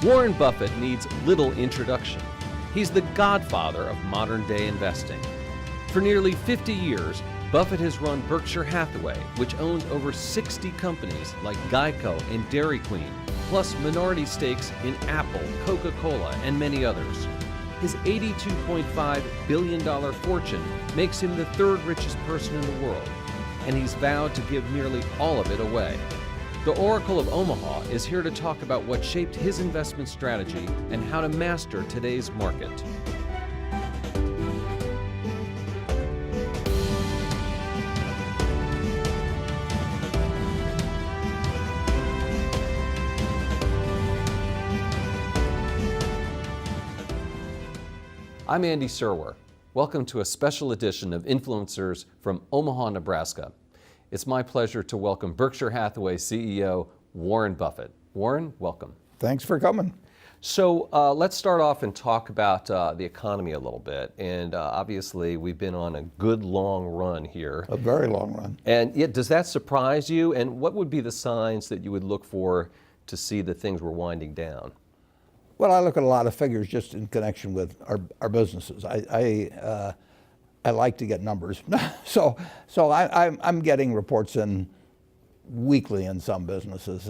Warren Buffett needs little introduction. He's the godfather of modern-day investing. For nearly 50 years, Buffett has run Berkshire Hathaway, which owns over 60 companies like Geico and Dairy Queen, plus minority stakes in Apple, Coca-Cola, and many others. His $82.5 billion fortune makes him the third richest person in the world, and he's vowed to give nearly all of it away. The Oracle of Omaha is here to talk about what shaped his investment strategy and how to master today's market. I'm Andy Serwer. Welcome to a special edition of Influencers from Omaha, Nebraska. It's my pleasure to welcome Berkshire Hathaway CEO Warren Buffett. Warren, welcome. Thanks for coming. So let's start off and talk about the economy a little bit. And obviously we've been on a good long run here. A very long run. And yet, does that surprise you? And what would be the signs that you would look for to see that things were winding down? Well, I look at a lot of figures just in connection with our businesses. I like to get numbers, so I'm getting reports in weekly in some businesses.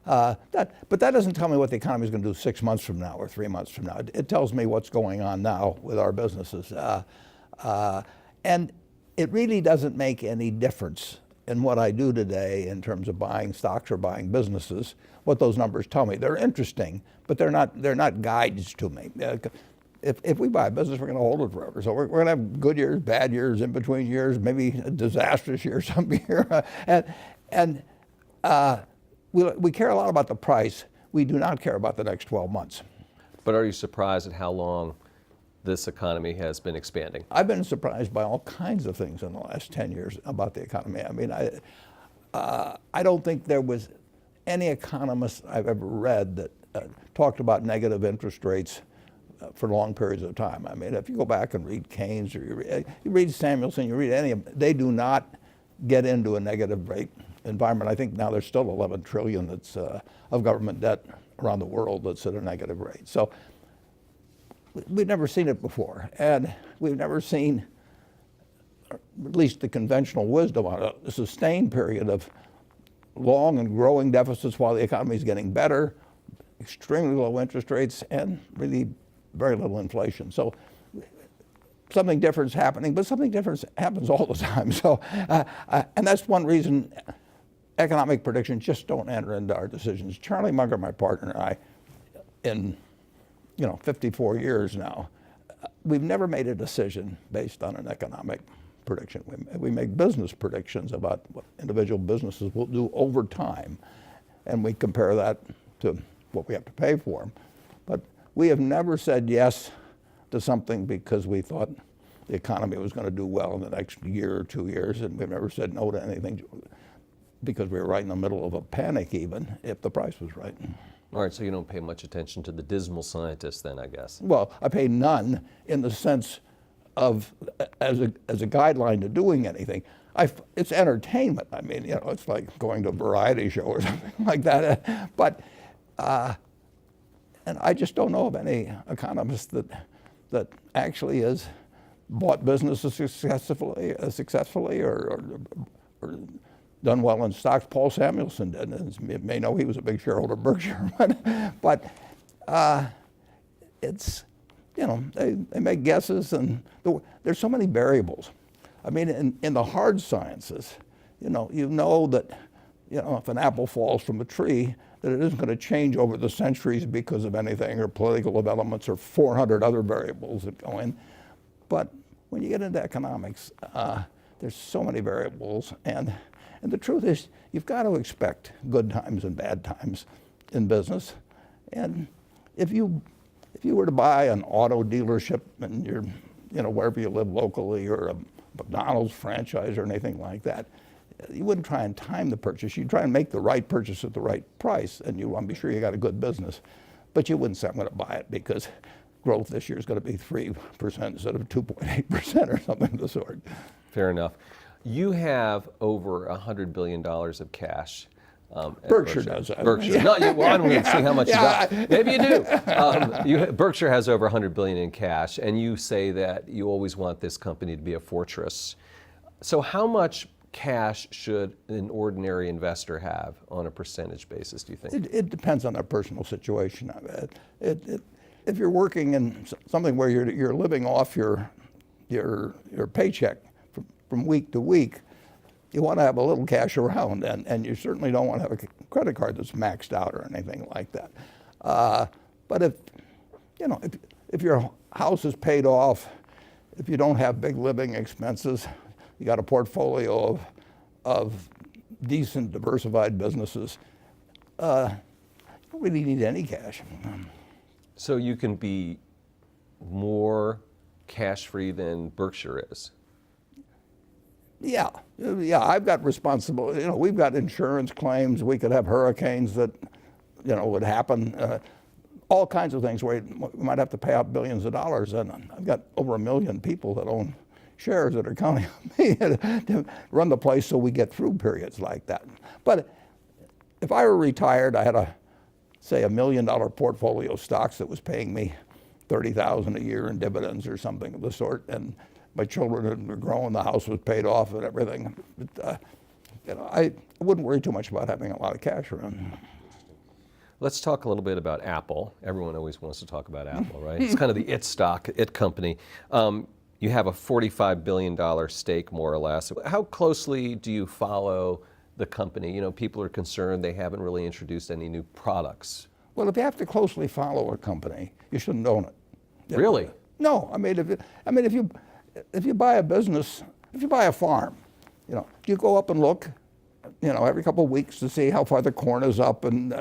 But that doesn't tell me what the economy is going to do 6 months from now or 3 months from now. It tells me what's going on now with our businesses, and it really doesn't make any difference in what I do today in terms of buying stocks or buying businesses. What those numbers tell me, they're interesting, but they're not guides to me. If we buy a business, we're going to hold it forever. So we're going to have good years, bad years, in between years, maybe a disastrous year some year. We care a lot about the price. We do not care about the next 12 months. But are you surprised at how long this economy has been expanding? I've been surprised by all kinds of things in the last 10 years about the economy. I mean, I don't think there was any economist I've ever read that talked about negative interest rates for long periods of time. I mean, if you go back and read Keynes or you read Samuelson, you read any of them, they do not get into a negative rate environment. I think now there's still 11 trillion that's of government debt around the world that's at a negative rate. So we've never seen it before, and we've never seen, at least the conventional wisdom on a sustained period of long and growing deficits while the economy is getting better, extremely low interest rates, and really very little inflation. So something different is happening, but something different happens all the time. So, and that's one reason economic predictions just don't enter into our decisions. Charlie Munger, my partner, and I, in 54 years now, we've never made a decision based on an economic prediction. We make business predictions about what individual businesses will do over time, and we compare that to what we have to pay for them. But we have never said yes to something because we thought the economy was going to do well in the next year or 2 years, and we've never said no to anything because we were right in the middle of a panic, even if the price was right. All right, so you don't pay much attention to the dismal scientists then, I guess. Well, I pay none in the sense of as a guideline to doing anything. It's entertainment. I mean, it's like going to a variety show or something like that. But and I just don't know of any economist that actually has bought businesses successfully or done well in stocks. Paul Samuelson did. You may know he was a big shareholder of Berkshire, but it's, they make guesses, and there's so many variables. I mean, in the hard sciences, you know that, if an apple falls from a tree, that it isn't going to change over the centuries because of anything or political developments or 400 other variables that go in. But when you get into economics, there's so many variables, and the truth is, you've got to expect good times and bad times in business. And if you were to buy an auto dealership and you're, wherever you live locally, or a McDonald's franchise or anything like that, you wouldn't try and time the purchase. You'd try and make the right purchase at the right price, and you want to be sure you got a good business. But you wouldn't say, I'm going to buy it because growth this year is going to be 3% instead of 2.8% or something of the sort. Fair enough. You have over $100 billion of cash. at Berkshire does that. Berkshire. No, well, I don't even see how much Yeah, you got. Maybe you do. Berkshire has over $100 billion in cash, and you say that you always want this company to be a fortress. So how much cash should an ordinary investor have on a percentage basis, do you think? It depends on their personal situation. If you're working in something where you're living off your paycheck from week to week, you want to have a little cash around, and you certainly don't want to have a credit card that's maxed out or anything like that. But if your house is paid off, if you don't have big living expenses, you got a portfolio of decent diversified businesses, you don't really need any cash. So you can be more cash-free than Berkshire is? Yeah, I've got responsibility. We've got insurance claims. We could have hurricanes that, would happen. All kinds of things where we might have to pay out billions of dollars. And I've got over 1 million people that own shares that are counting on me to run the place so we get through periods like that. But if I were retired, I had say $1 million portfolio of stocks that was paying me $30,000 a year in dividends or something of the sort, and my children were growing, the house was paid off and everything. But, I wouldn't worry too much about having a lot of cash around. Let's talk a little bit about Apple. Everyone always wants to talk about Apple, right? It's kind of the it stock, it company. You have a $45 billion stake, more or less. How closely do you follow the company? People are concerned they haven't really introduced any new products. Well, if you have to closely follow a company, you shouldn't own it. Really? No, if you buy a business, if you buy a farm, you go up and look, every couple of weeks to see how far the corn is up, and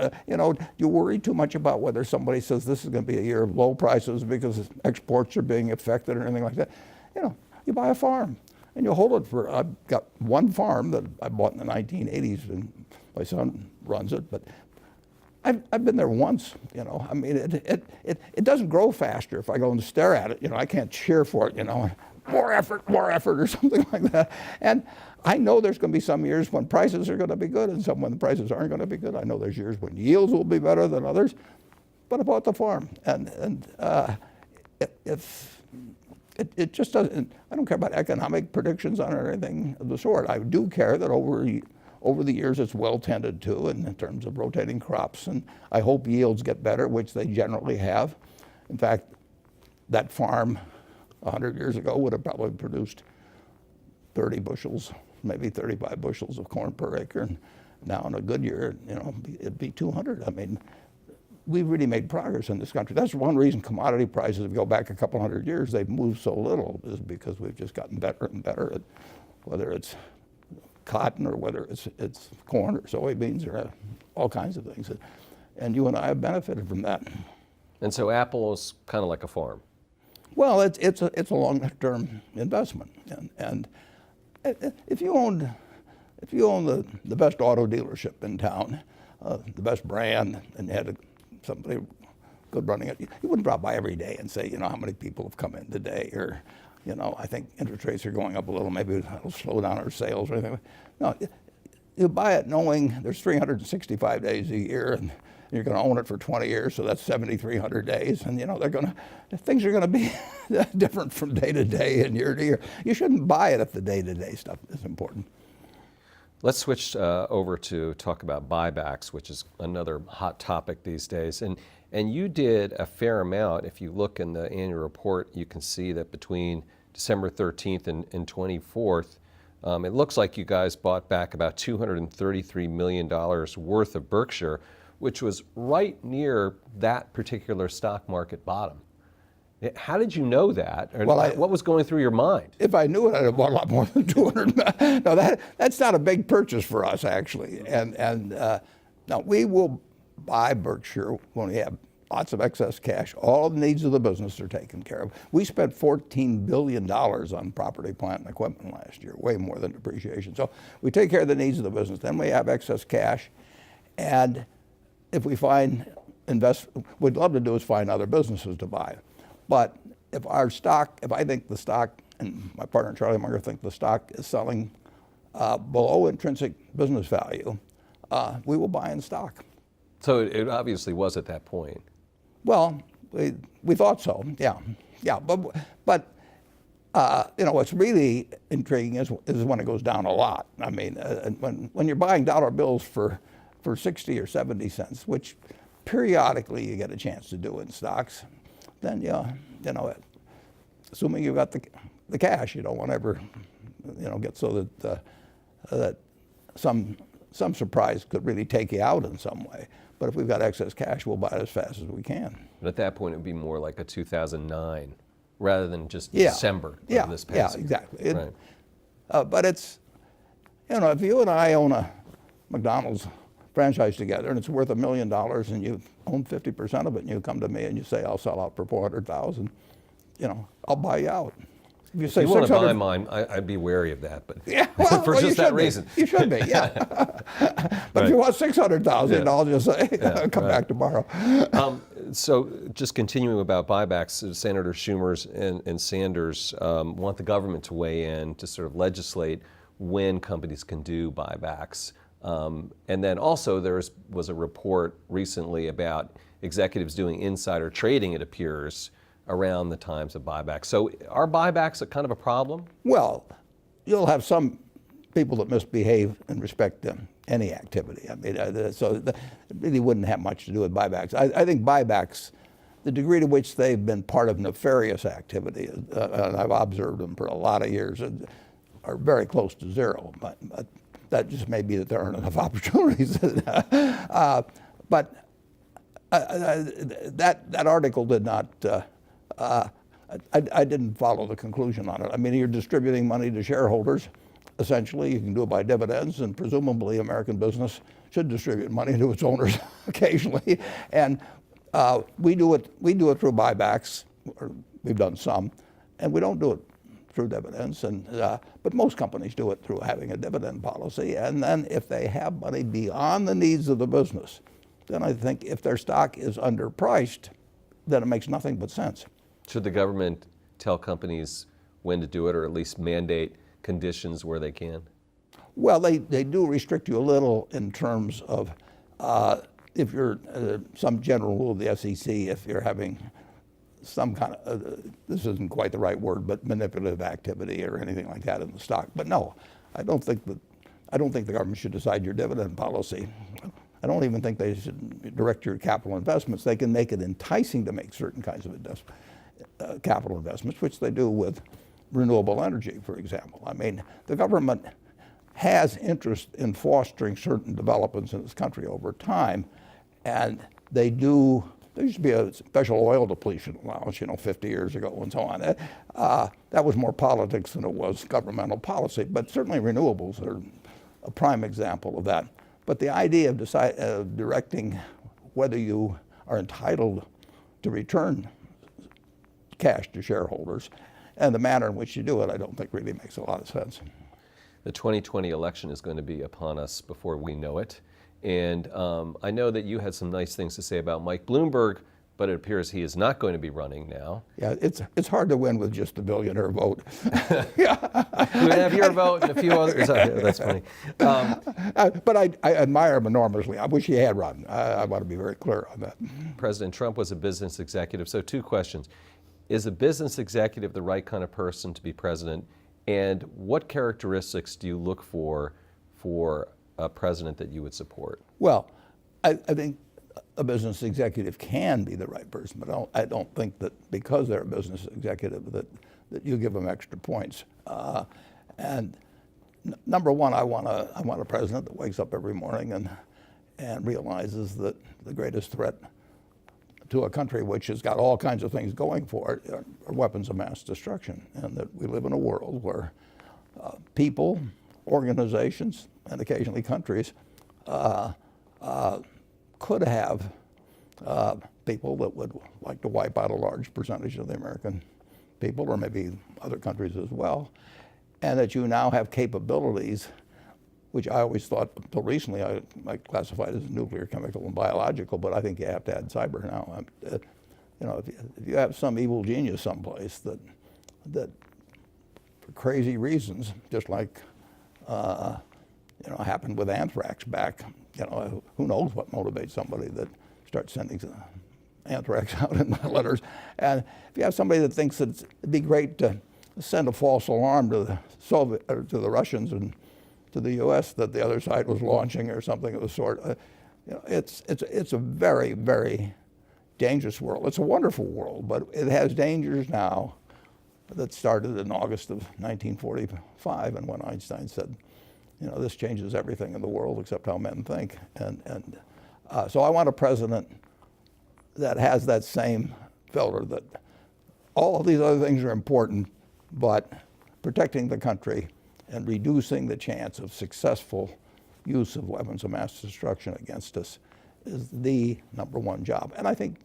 you worry too much about whether somebody says this is going to be a year of low prices because exports are being affected or anything like that. You buy a farm and you hold it for. I've got one farm that I bought in the 1980s, and my son runs it, but I've been there once. It doesn't grow faster if I go and stare at it. I can't cheer for it. More effort, or something like that. And I know there's going to be some years when prices are going to be good and some when the prices aren't going to be good. I know there's years when yields will be better than others. But I bought the farm, and it just doesn't. I don't care about economic predictions on it or anything of the sort. I do care that over the years it's well tended to in terms of rotating crops, and I hope yields get better, which they generally have. In fact, that farm 100 years ago would have probably produced 30 bushels, maybe 35 bushels of corn per acre. And now in a good year, it'd be 200. We've really made progress in this country. That's one reason commodity prices, if you go back a couple hundred years, they've moved so little, is because we've just gotten better and better at whether it's cotton or whether it's corn or soybeans or all kinds of things. And you and I have benefited from that. And so Apple is kind of like a farm. Well, it's a long-term investment, and if you own the best auto dealership in town, the best brand, and you had somebody good running it, you wouldn't drop by every day and say, how many people have come in today, or I think interest rates are going up a little, maybe it'll slow down our sales or anything. No, you buy it knowing there's 365 days a year, and you're going to own it for 20 years, so that's 7,300 days, and things are going to be different from day to day and year to year. You shouldn't buy it if the day-to-day stuff is important. Let's switch over to talk about buybacks, which is another hot topic these days. And you did a fair amount. If you look in the annual report, you can see that between December 13th and 24th, it looks like you guys bought back about $233 million worth of Berkshire, which was right near that particular stock market bottom. How did you know that? Or what was going through your mind? If I knew it, I'd have bought a lot more than 200. No, that's not a big purchase for us, actually. And now we will buy Berkshire when we have lots of excess cash. All the needs of the business are taken care of. We spent $14 billion on property, plant, and equipment last year, way more than depreciation. So we take care of the needs of the business. Then we have excess cash. And if we find we'd love to do is find other businesses to buy. But if I think the stock, and my partner Charlie Munger think the stock is selling below intrinsic business value, we will buy in stock. So it obviously was at that point. Well, we thought so, yeah. But what's really intriguing is when it goes down a lot. I mean, when you're buying dollar bills for 60 or 70 cents, which periodically you get a chance to do in stocks, then assuming you've got the cash, you don't want to ever get so that some surprise could really take you out in some way. But if we've got excess cash, we'll buy it as fast as we can. But at that point, it would be more like a 2009 rather than just December of this past year. Exactly. Right. But it's, if you and I own a McDonald's franchise together and it's worth $1 million and you own 50% of it and you come to me and you say, I'll sell out for 400,000, I'll buy you out. If you want to buy mine, I'd be wary of that, but for just that reason. You should be, yeah. But if you want 600,000, I'll just say, come back tomorrow. So just continuing about buybacks, Senator Schumer and Sanders want the government to weigh in to sort of legislate when companies can do buybacks. And then also there was a report recently about executives doing insider trading, it appears, around the times of buybacks. So are buybacks a kind of a problem? Well, you'll have some people that misbehave in respect to any activity. I mean, so it really wouldn't have much to do with buybacks. I think buybacks, the degree to which they've been part of nefarious activity, and I've observed them for a lot of years, are very close to zero. But that just may be that there aren't enough opportunities. But that article did not. I didn't follow the conclusion on it. I mean, you're distributing money to shareholders. Essentially, you can do it by dividends, and presumably American business should distribute money to its owners occasionally. And we do it through buybacks, or we've done some, and we don't do it through dividends. But most companies do it through having a dividend policy. And then if they have money beyond the needs of the business, then I think if their stock is underpriced, then it makes nothing but sense. Should the government tell companies when to do it, or at least mandate conditions where they can? Well, they do restrict you a little in terms of if you're some general rule of the SEC, if you're having some kind of, this isn't quite the right word, but manipulative activity or anything like that in the stock. But no, I don't think the government should decide your dividend policy. I don't even think they should direct your capital investments. They can make it enticing to make certain kinds of capital investments, which they do with renewable energy, for example. I mean, the government has interest in fostering certain developments in this country over time, and they do. There used to be a special oil depletion allowance, 50 years ago and so on. That was more politics than it was governmental policy, but certainly renewables are a prime example of that. But the idea of directing whether you are entitled to return cash to shareholders and the manner in which you do it, I don't think really makes a lot of sense. The 2020 election is going to be upon us before we know it. And I know that you had some nice things to say about Mike Bloomberg, but it appears he is not going to be running now. Yeah, it's hard to win with just a billionaire vote. You have your vote and a few others. That's funny. But I admire him enormously. I wish he had run. I want to be very clear on that. President Trump was a business executive. So 2 questions. Is a business executive the right kind of person to be president? And what characteristics do you look for a president that you would support? Well, I think a business executive can be the right person, but I don't think that because they're a business executive that you give them extra points. And number one, I want a president that wakes up every morning and realizes that the greatest threat to a country which has got all kinds of things going for it are weapons of mass destruction, and that we live in a world where people, organizations, and occasionally countries could have people that would like to wipe out a large percentage of the American people, or maybe other countries as well, and that you now have capabilities, which I always thought until recently I classified as nuclear, chemical, and biological, but I think you have to add cyber now. If you have some evil genius someplace that for crazy reasons, just like happened with anthrax back who knows what motivates somebody that starts sending anthrax out in letters. And if you have somebody that thinks that it'd be great to send a false alarm to the Soviet, or to the Russians and to the U.S. that the other side was launching or something of the sort, it's a very, very dangerous world. It's a wonderful world, but it has dangers now that started in August of 1945, and when Einstein said, this changes everything in the world except how men think. So I want a president that has that same filter, that all of these other things are important, but protecting the country and reducing the chance of successful use of weapons of mass destruction against us is the number one job. And I think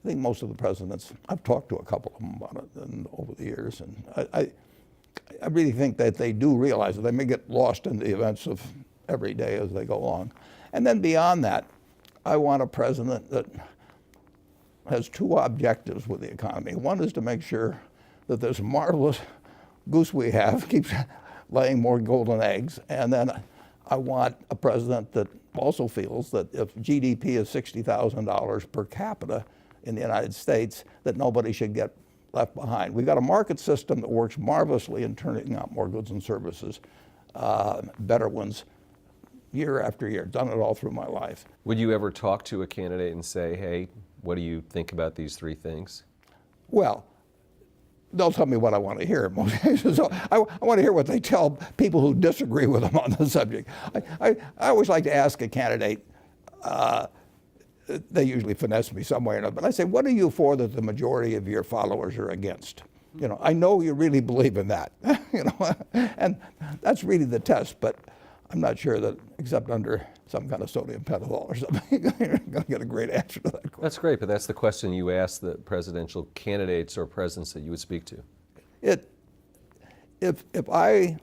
most of the presidents, I've talked to a couple of them about it over the years, and I really think that they do realize that they may get lost in the events of every day as they go along. And then beyond that, I want a president that has two objectives with the economy. One is to make sure that this marvelous goose we have keeps laying more golden eggs. And then I want a president that also feels that if GDP is $60,000 per capita in the United States, that nobody should get left behind. We've got a market system that works marvelously in turning out more goods and services, better ones, year after year. Done it all through my life. Would you ever talk to a candidate and say, hey, what do you think about these three things? Well, they'll tell me what I want to hear in most cases. So I want to hear what they tell people who disagree with them on the subject. I always like to ask a candidate, they usually finesse me some way or another, but I say, what are you for that the majority of your followers are against? I know you really believe in that, and that's really the test, but I'm not sure that, except under some kind of sodium pentothal or something, you're going to get a great answer to that question. That's great, but that's the question you ask the presidential candidates or presidents that you would speak to. If I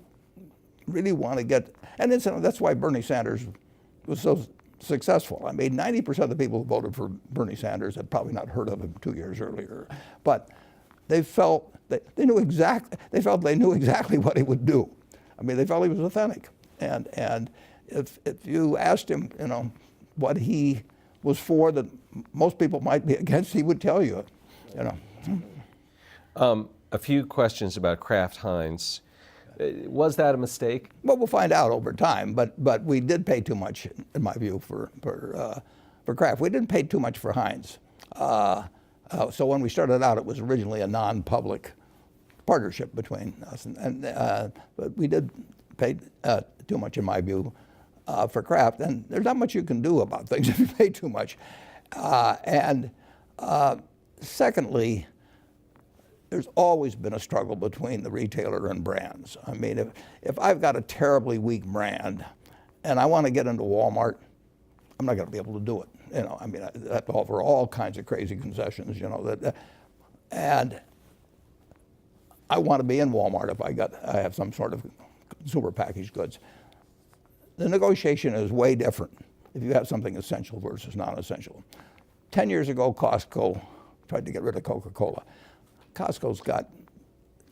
really want to get, and that's why Bernie Sanders was so successful. I mean, 90% of the people who voted for Bernie Sanders had probably not heard of him 2 years earlier, but they felt they knew exactly what he would do. I mean, they felt he was authentic. And if you asked him, what he was for that most people might be against, he would tell you, A few questions about Kraft Heinz. Was that a mistake? Well, we'll find out over time. But we did pay too much, in my view, for Kraft. We didn't pay too much for Heinz. So when we started out, it was originally a non-public partnership between us, but we did pay too much, in my view, for Kraft. And there's not much you can do about things if you pay too much. Secondly, there's always been a struggle between the retailer and brands. I mean, if I've got a terribly weak brand and I want to get into Walmart, I'm not going to be able to do it. I mean, I have to offer all kinds of crazy concessions, and I want to be in Walmart if I have some sort of consumer packaged goods. The negotiation is way different if you have something essential versus non-essential. 10 years ago, Costco tried to get rid of Coca-Cola. Costco's got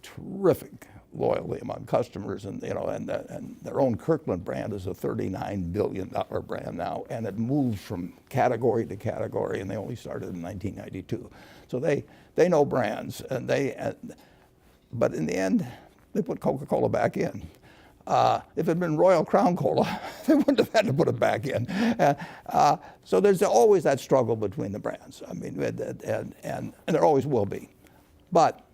terrific loyalty among customers, and their own Kirkland brand is a $39 billion brand now, and it moves from category to category, and they only started in 1992. So they know brands, but in the end, they put Coca-Cola back in. If it had been Royal Crown Cola, they wouldn't have had to put it back in. So there's always that struggle between the brands. I mean, and there always will be. But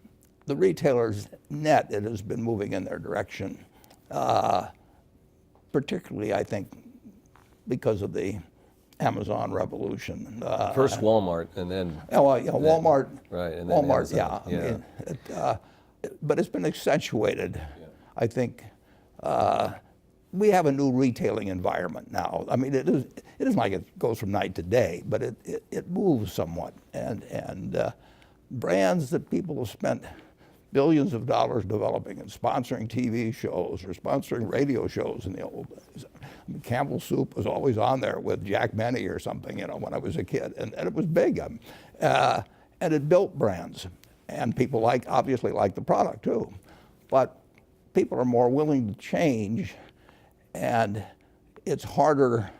the retailers, net, it has been moving in their direction, particularly, I think, because of the Amazon revolution. First Walmart, and then... Walmart. Right, and then Walmart, Amazon. yeah. I mean, but it's been accentuated, I think. We have a new retailing environment now. I mean, it isn't like it goes from night to day, but it moves somewhat. And brands that people have spent billions of dollars developing and sponsoring TV shows or sponsoring radio shows in the old days. I mean, Campbell Soup was always on there with Jack Benny or something, when I was a kid, and it was big. And it built brands, and people obviously like the product too. But people are more willing to change, and it's harder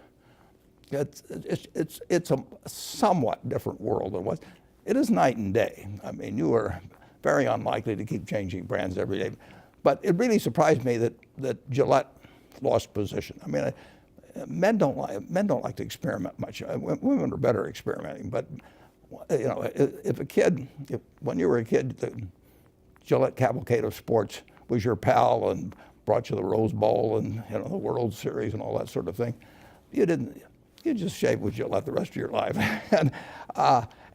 It's a somewhat different world than what it is. Night and day. I mean, you are very unlikely to keep changing brands every day. But it really surprised me that Gillette lost position. I mean, men don't like to experiment much. Women are better experimenting. But you know, when you were a kid, the Gillette cavalcade of sports was your pal and brought you the Rose Bowl and the World Series and all that sort of thing. You just shaved with Gillette the rest of your life,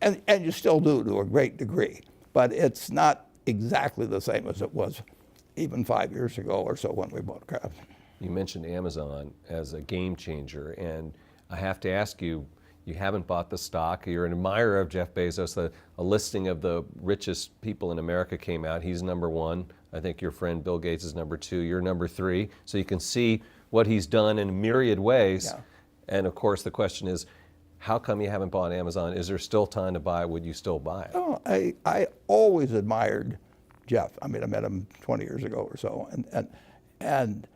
and you still do to a great degree. But it's not exactly the same as it was even 5 years ago or so when we bought Kraft. You mentioned Amazon as a game changer, and I have to ask you, you haven't bought the stock. You're an admirer of Jeff Bezos. A listing of the richest people in America came out. He's number one. I think your friend Bill Gates is number two. You're number three. So you can see what he's done in myriad ways. Yeah. And of course, the question is, how come you haven't bought Amazon? Is there still time to buy? Would you still buy it? Oh, I always admired Jeff. I mean, I met him 20 years ago or so, and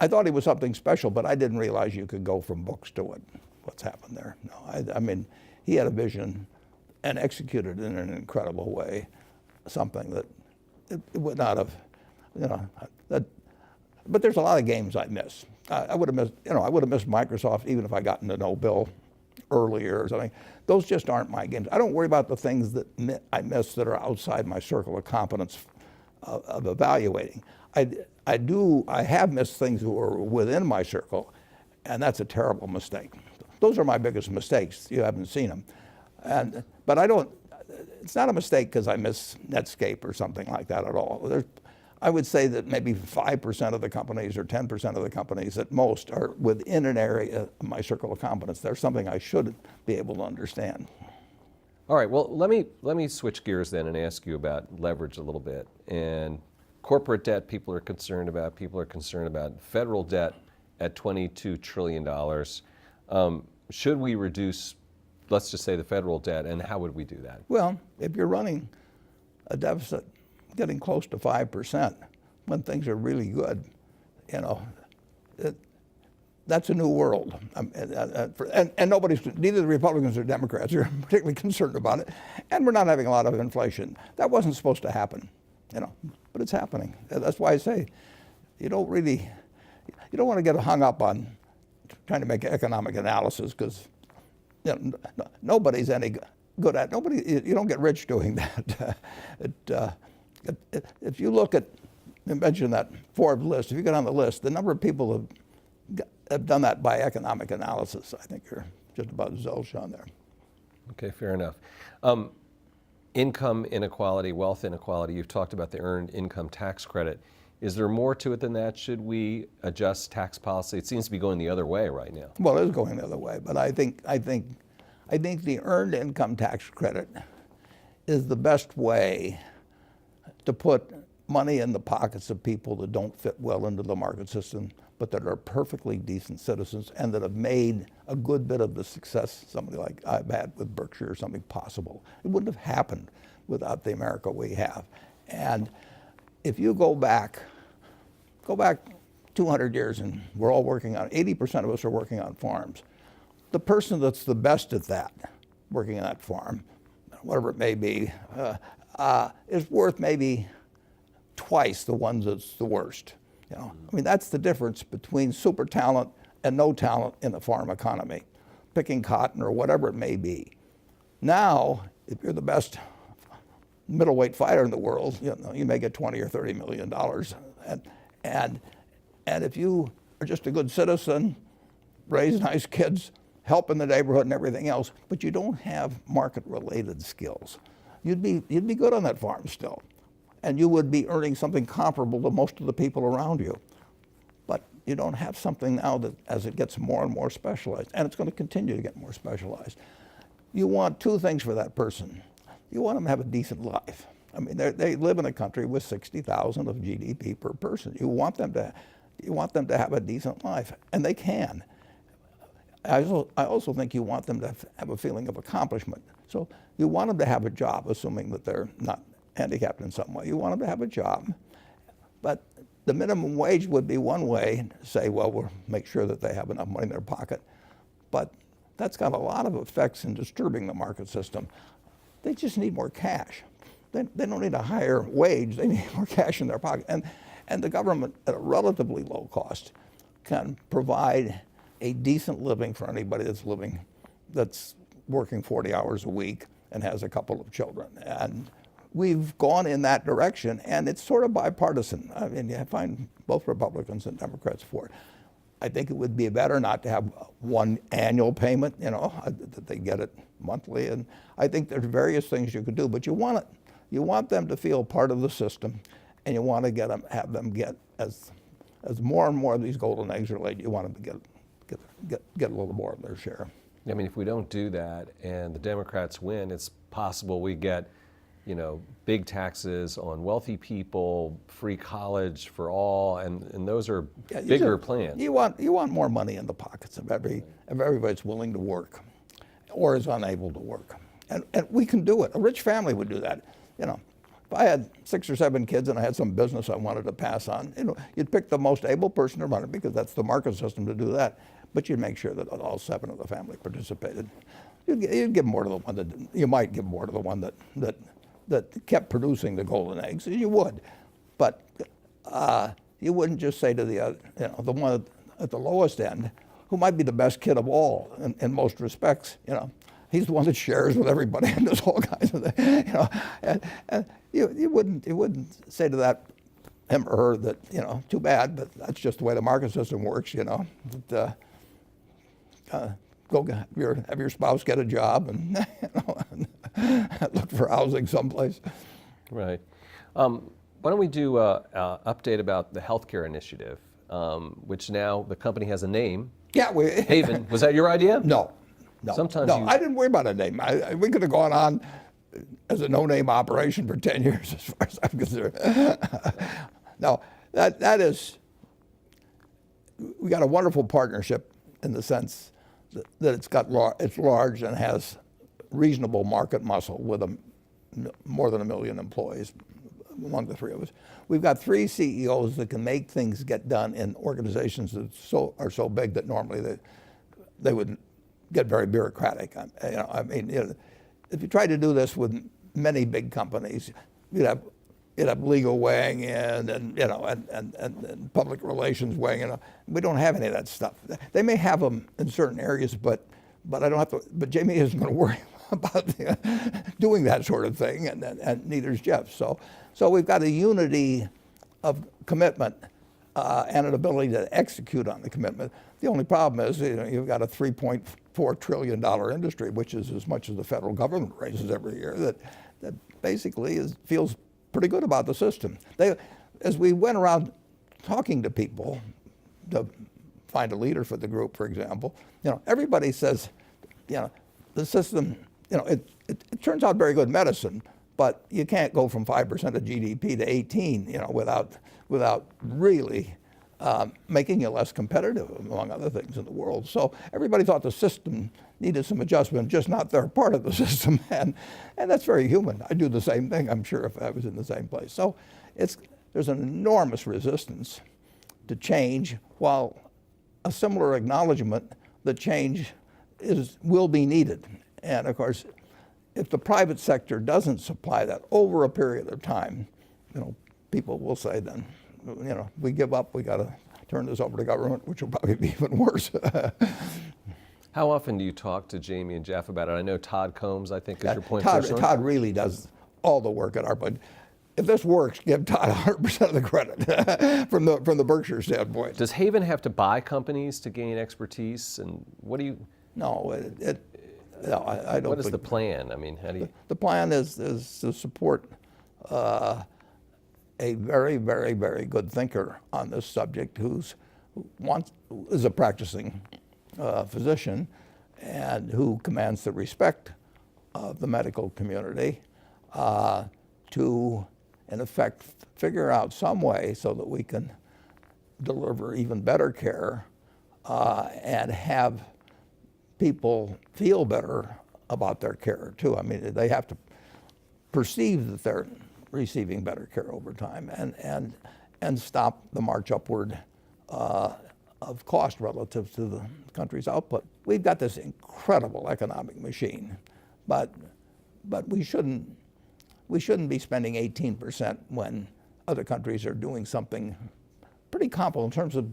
I thought he was something special, but I didn't realize you could go from books to what's happened there. No, I mean, he had a vision and executed in an incredible way, something that it would not have, but there's a lot of games I miss. I would have missed Microsoft even if I gotten to know Bill earlier or something. Those just aren't my games. I don't worry about the things that I miss that are outside my circle of competence of evaluating. I have missed things that were within my circle, and that's a terrible mistake. Those are my biggest mistakes. You haven't seen them. But I don't, it's not a mistake because I miss Netscape or something like that at all. I would say that maybe 5% of the companies or 10% of the companies at most are within an area of my circle of competence. There's something I should be able to understand. All right, well, let me switch gears then and ask you about leverage a little bit. And corporate debt, people are concerned about. People are concerned about federal debt at $22 trillion. Should we reduce, let's just say, the federal debt, and how would we do that? Well, if you're running a deficit getting close to 5% when things are really good, that's a new world. And neither the Republicans or Democrats are particularly concerned about it. And we're not having a lot of inflation. That wasn't supposed to happen, but it's happening. That's why I say you don't want to get hung up on trying to make economic analysis because nobody's any good at it. You don't get rich doing that. If you look at, you mentioned that Forbes list, if you get on the list, the number of people have done that by economic analysis, I think you're just about zilch on there. Okay, fair enough. Income inequality, wealth inequality, you've talked about the earned income tax credit. Is there more to it than that? Should we adjust tax policy? It seems to be going the other way right now. Well, it is going the other way, but I think the earned income tax credit is the best way to put money in the pockets of people that don't fit well into the market system, but that are perfectly decent citizens and that have made a good bit of the success somebody like I've had with Berkshire or something possible. It wouldn't have happened without the America we have. And if you go back 200 years and we're all working on, 80% of us are working on farms. The person that's the best at that, working on that farm, whatever it may be, is worth maybe twice the ones that's the worst. I mean, that's the difference between super talent and no talent in the farm economy, picking cotton or whatever it may be. Now, if you're the best middleweight fighter in the world, you may get $20 or $30 million. And if you are just a good citizen, raise nice kids, help in the neighborhood and everything else, but you don't have market-related skills, you'd be good on that farm still. And you would be earning something comparable to most of the people around you. But you don't have something now that as it gets more and more specialized, and it's going to continue to get more specialized. You want two things for that person. You want them to have a decent life. I mean, they live in a country with 60,000 of GDP per person. You want them to have a decent life, and they can. I also think you want them to have a feeling of accomplishment. So you want them to have a job, assuming that they're not handicapped in some way. You want them to have a job. But the minimum wage would be one way to say, well, we'll make sure that they have enough money in their pocket. but that's got a lot of effects in disturbing the market system. They just need more cash. They don't need a higher wage, they need more cash in their pocket. And the government, at a relatively low cost, can provide a decent living for anybody that's working 40 hours a week and has a couple of children. And we've gone in that direction, and it's sort of bipartisan. I mean, you find both Republicans and Democrats for it. I think it would be better not to have one annual payment, that they get it monthly. And I think there's various things you could do, but you want them to feel part of the system, and you want to have them get, as more and more of these golden eggs are laid, you want them to get a little more of their share. I mean, if we don't do that and the Democrats win, it's possible we get, big taxes on wealthy people, free college for all, and those are bigger plans. You want more money in the pockets of everybody that's willing to work or is unable to work. And we can do it. A rich family would do that. If I had 6 or 7 kids and I had some business I wanted to pass on, you'd pick the most able person to run it because that's the market system to do that. But you'd make sure that all 7 of the family participated. You'd give more to the one that you might give more to the one that kept producing the golden eggs. You would, but you wouldn't just say to the one at the lowest end, who might be the best kid of all in most respects. He's the one that shares with everybody and does all kinds of things. And you wouldn't say to him or her that too bad, but that's just the way the market system works. That, go have your spouse get a job and look for housing someplace. Right. Why don't we do an update about the healthcare initiative, which now the company has a name. Yeah, Haven. Was that your idea? No. Sometimes no, I didn't worry about a name. We could have gone on as a no-name operation for 10 years, as far as I'm concerned. No, that is, we got a wonderful partnership in the sense that it's large and has reasonable market muscle with more than 1 million employees among the 3 of us. We've got 3 CEOs that can make things get done in organizations that are so big that normally they would get very bureaucratic. If you tried to do this with many big companies, you'd have legal weighing in and public relations weighing in. We don't have any of that stuff. They may have them in certain areas, but I don't have to. But Jamie isn't going to worry about doing that sort of thing, and neither is Jeff. So we've got a unity of commitment and an ability to execute on the commitment. The only problem is you've got a $3.4 trillion industry, which is as much as the federal government raises every year, that basically feels pretty good about the system. As we went around talking to people to find a leader for the group, for example, everybody says, the system, it turns out very good medicine, but you can't go from 5% of GDP to 18, without really making you less competitive, among other things in the world. So everybody thought the system needed some adjustment, just not their part of the system. And that's very human. I'd do the same thing, I'm sure, if I was in the same place. So there's an enormous resistance to change, while a similar acknowledgement that change will be needed. And of course, if the private sector doesn't supply that over a period of time, people will say then, we give up, we got to turn this over to government, which will probably be even worse. How often do you talk to Jamie and Jeff about it? I know Todd Combs, I think, is your point person. Todd really does all the work at our, but if this works, give Todd 100% of the credit from the Berkshire standpoint. Does Haven have to buy companies to gain expertise? And what do you? No, no, I don't. What is the plan? I mean, how do you? The plan is to support a very, very, very good thinker on this subject is a practicing physician and who commands the respect of the medical community to, in effect, figure out some way so that we can deliver even better care and have people feel better about their care too. I mean, they have to perceive that they're receiving better care over time and stop the march upward of cost relative to the country's output. we've got this incredible economic machine, but we shouldn't be spending 18% when other countries are doing something pretty comparable in terms of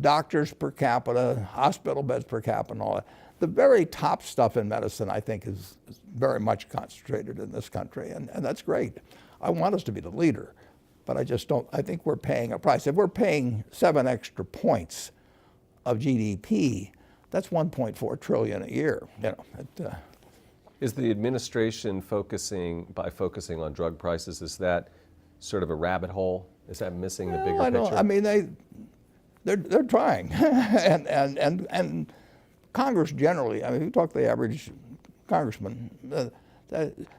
doctors per capita, hospital beds per capita, and all that. The very top stuff in medicine, I think, is very much concentrated in this country, and that's great. I want us to be the leader, but I just don't. I think we're paying a price. If we're paying 7 extra points of GDP, that's 1.4 trillion a year. Is the administration focusing on drug prices? Is that sort of a rabbit hole? Is that missing the bigger picture? I mean, they're trying, and Congress generally. I mean, if you talk to the average congressman,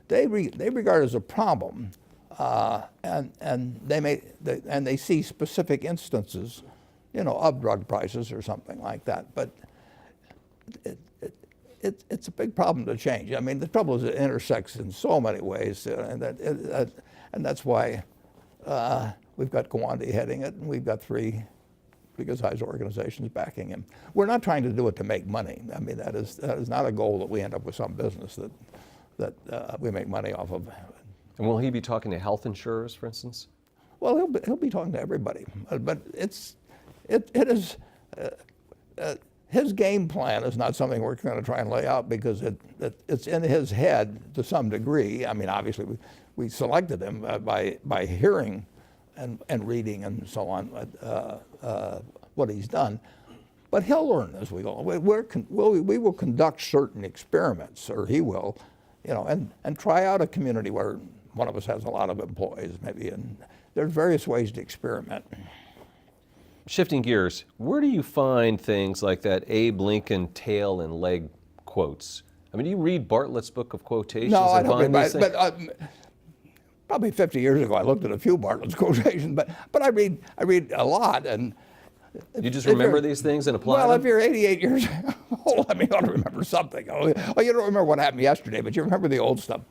they regard it as a problem, and they see specific instances, of drug prices or something like that. But it's a big problem to change. I mean, the trouble is it intersects in so many ways, and that's why we've got Gawande heading it, and we've got 3 good-sized organizations backing him. We're not trying to do it to make money. I mean, that is not a goal that we end up with some business that we make money off of. And will he be talking to health insurers, for instance? Well, he'll be talking to everybody, but it is. His game plan is not something we're going to try and lay out because it's in his head to some degree. I mean, obviously, we selected him by hearing and reading and so on what he's done. But he'll learn as we go. We will conduct certain experiments, or he will, and try out a community where one of us has a lot of employees, maybe, and there's various ways to experiment. Shifting gears, where do you find things like that Abe Lincoln tail and leg quotes? I mean, do you read Bartlett's book of quotations? No, I don't read, but probably 50 years ago I looked at a few Bartlett's quotations, but I read a lot. And you just remember these things and apply them? Well, if you're 88 years old, I mean, you ought to remember something. Oh, you don't remember what happened yesterday, but you remember the old stuff.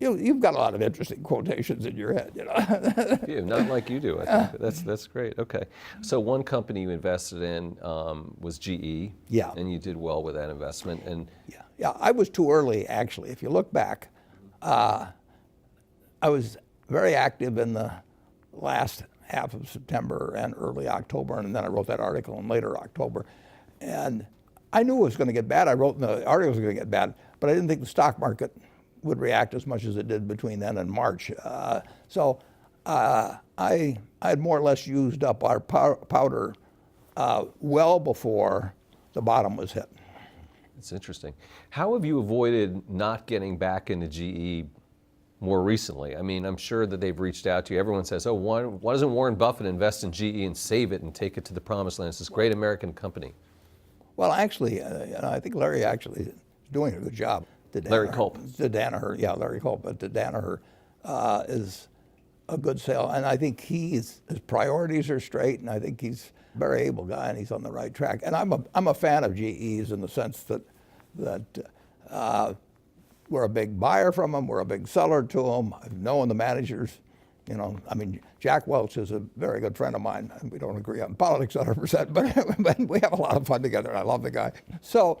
You've got a lot of interesting quotations in your head, Yeah, not like you do. I think that's great. Okay, so one company you invested in was GE. Yeah. And you did well with that investment. And yeah. I was too early, actually. If you look back, I was very active in the last half of September and early October, and then I wrote that article in later October, and I knew it was going to get bad. I wrote in the article it was going to get bad, but I didn't think the stock market would react as much as it did between then and March. So I had more or less used up our powder well before the bottom was hit. That's interesting. How have you avoided not getting back into GE more recently? I mean, I'm sure that they've reached out to you. Everyone says, oh, why doesn't Warren Buffett invest in GE and save it and take it to the promised land? It's this great American company. Well, actually, I think Larry actually is doing a good job. Larry Culp. Yeah, Larry Culp. But Danaher is a good sale, and I think his priorities are straight, and I think he's a very able guy, and he's on the right track. And I'm a fan of GE's in the sense that we're a big buyer from them, we're a big seller to them. I've known the managers. I mean, Jack Welch is a very good friend of mine, and we don't agree on politics 100%, but we have a lot of fun together, and I love the guy. So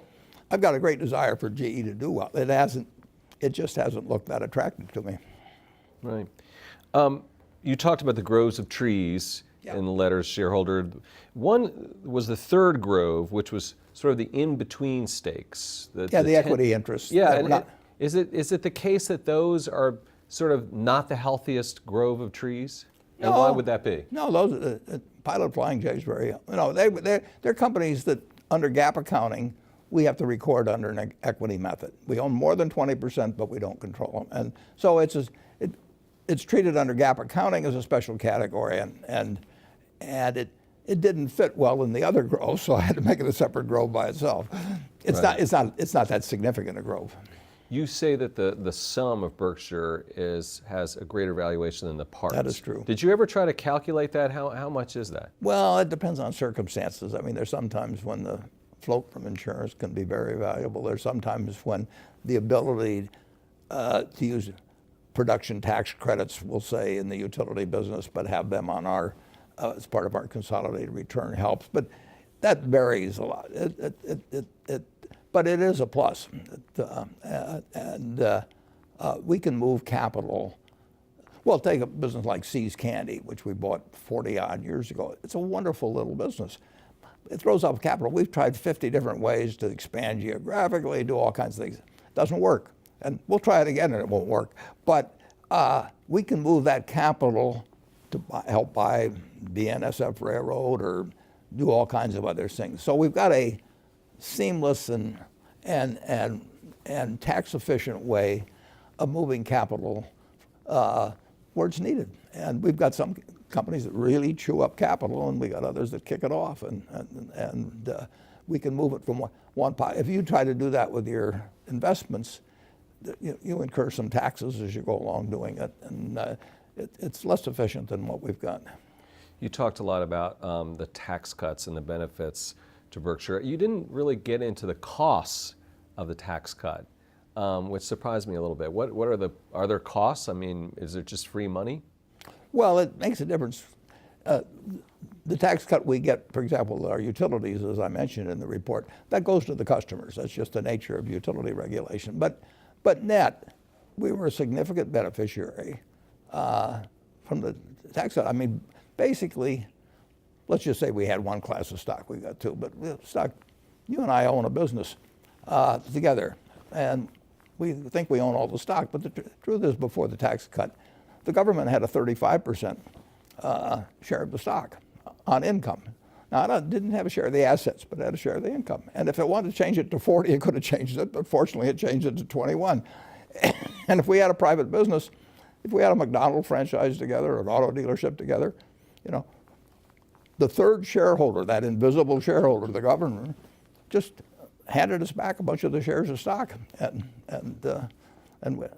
I've got a great desire for GE to do well. It just hasn't looked that attractive to me. Right. You talked about the groves of trees in the letters shareholder. One was the third grove, which was sort of the in-between stakes. The equity interests. Yeah. Is it the case that those are sort of not the healthiest grove of trees? And why would that be? No, those Pilot Flying J's they're companies that under GAAP accounting we have to record under an equity method. We own more than 20%, but we don't control them, and so it's treated under GAAP accounting as a special category, and it didn't fit well in the other grove, so I had to make it a separate grove by itself. It's not that significant a grove. You say that the sum of Berkshire has a greater valuation than the parts. That is true. Did you ever try to calculate that? How much is that? Well, it depends on circumstances. I mean, there's sometimes when the float from insurance can be very valuable. There's sometimes when the ability to use production tax credits, we'll say, in the utility business, but have them on our as part of our consolidated return helps, but that varies a lot. But it is a plus. We can move capital. Well, take a business like See's Candy, which we bought 40 odd years ago. It's a wonderful little business. It throws off capital. We've tried 50 different ways to expand geographically, do all kinds of things. It doesn't work. And we'll try it again and it won't work. But we can move that capital to help buy BNSF Railroad or do all kinds of other things. So we've got a seamless and tax efficient way of moving capital where it's needed. And we've got some companies that really chew up capital, and we got others that kick it off, and we can move it from one pot. If you try to do that with your investments, you incur some taxes as you go along doing it, and it's less efficient than what we've got. You talked a lot about the tax cuts and the benefits to Berkshire. You didn't really get into the costs of the tax cut, which surprised me a little bit. What are there costs? I mean, is it just free money? Well, it makes a difference. The tax cut we get, for example, our utilities, as I mentioned in the report, that goes to the customers. That's just the nature of utility regulation. But net, we were a significant beneficiary from the tax cut. I mean, basically, let's just say we had one class of stock. We got two, but stock. You and I own a business together, and we think we own all the stock. But the truth is, before the tax cut, the government had a 35% share of the stock on income. Now, it didn't have a share of the assets, but it had a share of the income. And if it wanted to change it to 40, it could have changed it, but fortunately it changed it to 21. And if we had a private business, if we had a McDonald's franchise together, or an auto dealership together, the third shareholder, that invisible shareholder, the governor, just handed us back a bunch of the shares of stock, and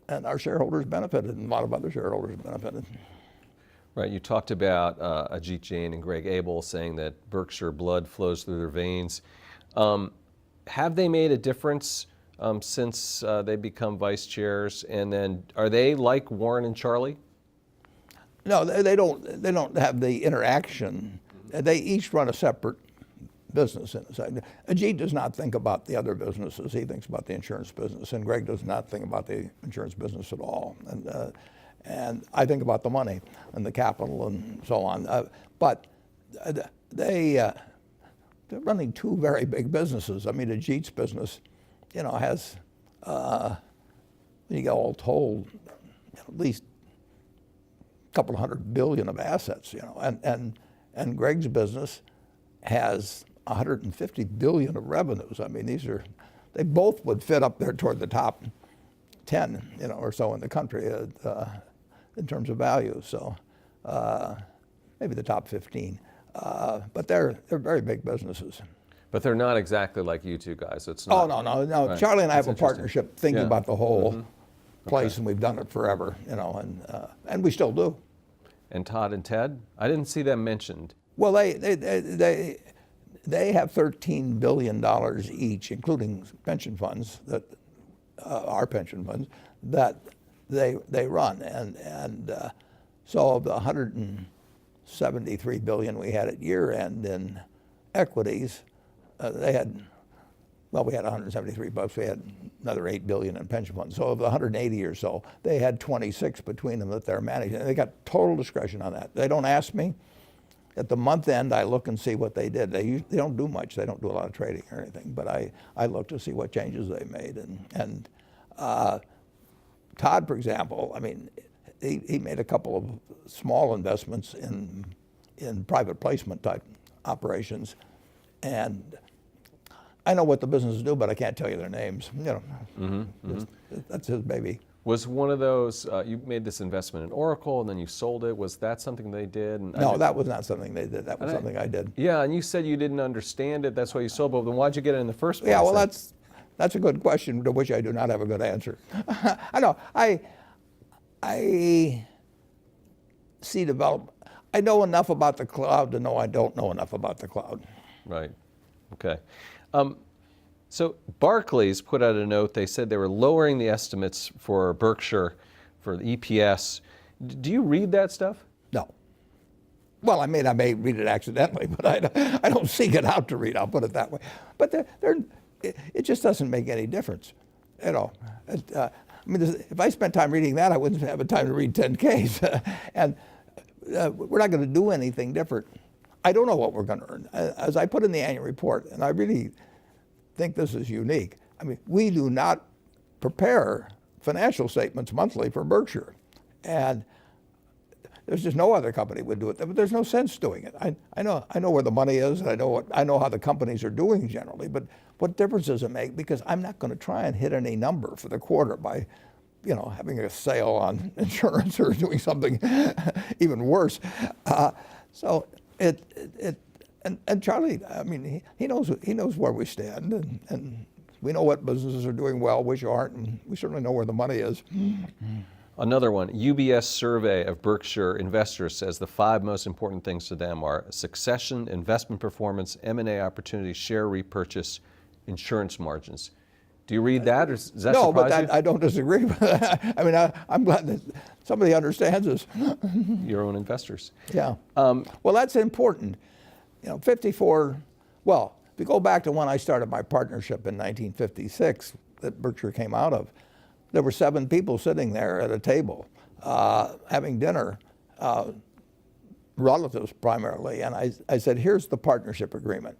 our shareholders benefited, and a lot of other shareholders benefited. Right. You talked about Ajit Jain and Greg Abel saying that Berkshire blood flows through their veins. Have they made a difference since they become vice chairs? And then are they like Warren and Charlie? No, they don't have the interaction. They each run a separate business inside. Ajit does not think about the other businesses. He thinks about the insurance business, and Greg does not think about the insurance business at all. And I think about the money and the capital and so on. But they're running two very big businesses. I mean, Ajit's business, has, when you get all told, at least a couple $100 billion of assets, and Greg's business has $150 billion of revenues. I mean, they both would fit up there toward the top 10, or so in the country in terms of value. So maybe the top 15. But they're very big businesses. But they're not exactly like you two guys. It's not. Oh, no. Right. Charlie and I have a partnership thinking about the whole place, Okay. and we've done it forever, and we still do. And Todd and Ted? I didn't see them mentioned. Well, they have $13 billion each, including pension funds our pension funds that they run, and so of the $173 billion we had at year end in equities, we had 173 bucks. We had another 8 billion in pension funds. So of the 180 or so, they had 26 between them that they're managing. And they got total discretion on that. They don't ask me. At the month end, I look and see what they did. They don't do much. They don't do a lot of trading or anything. But I look to see what changes they made. And Todd, for example, I mean, he made a couple of small investments in private placement type operations, and I know what the businesses do, but I can't tell you their names. That's his baby. Was one of those, you made this investment in Oracle and then you sold it. Was that something they did? No, that was not something they did. That was something I did. Yeah, and you said you didn't understand it. That's why you sold it. But then why'd you get it in the first place? Yeah, well, that's a good question to which I do not have a good answer. I know. I see development. I know enough about the cloud to know I don't know enough about the cloud. Right. Okay. So Barclays put out a note. They said they were lowering the estimates for Berkshire for the EPS. Do you read that stuff? No. Well, I may read it accidentally, but I don't seek it out to read. I'll put it that way. But it just doesn't make any difference, you know. I mean, if I spent time reading that, I wouldn't have time to read 10Ks. And we're not going to do anything different. I don't know what we're going to earn. As I put in the annual report, and I really think this is unique. I mean, we do not prepare financial statements monthly for Berkshire, and there's just no other company would do it. But there's no sense doing it. I know where the money is, and I know how the companies are doing generally. But what difference does it make? Because I'm not going to try and hit any number for the quarter by, you know, having a sale on insurance or doing something even worse. So and Charlie, I mean, he knows where we stand, and we know what businesses are doing well, which aren't, and we certainly know where the money is. Another one, UBS survey of Berkshire investors says the 5 most important things to them are succession, investment performance, M&A opportunities, share repurchase, insurance margins. Do you read that, or does that No, surprise but you? I don't disagree. I mean, I'm glad that somebody understands this. Your own investors. Yeah. Well, that's important. You know, 54, well, if you go back to when I started my partnership in 1956 that Berkshire came out of, there were 7 people sitting there at a table having dinner, relatives primarily, and I said, here's the partnership agreement.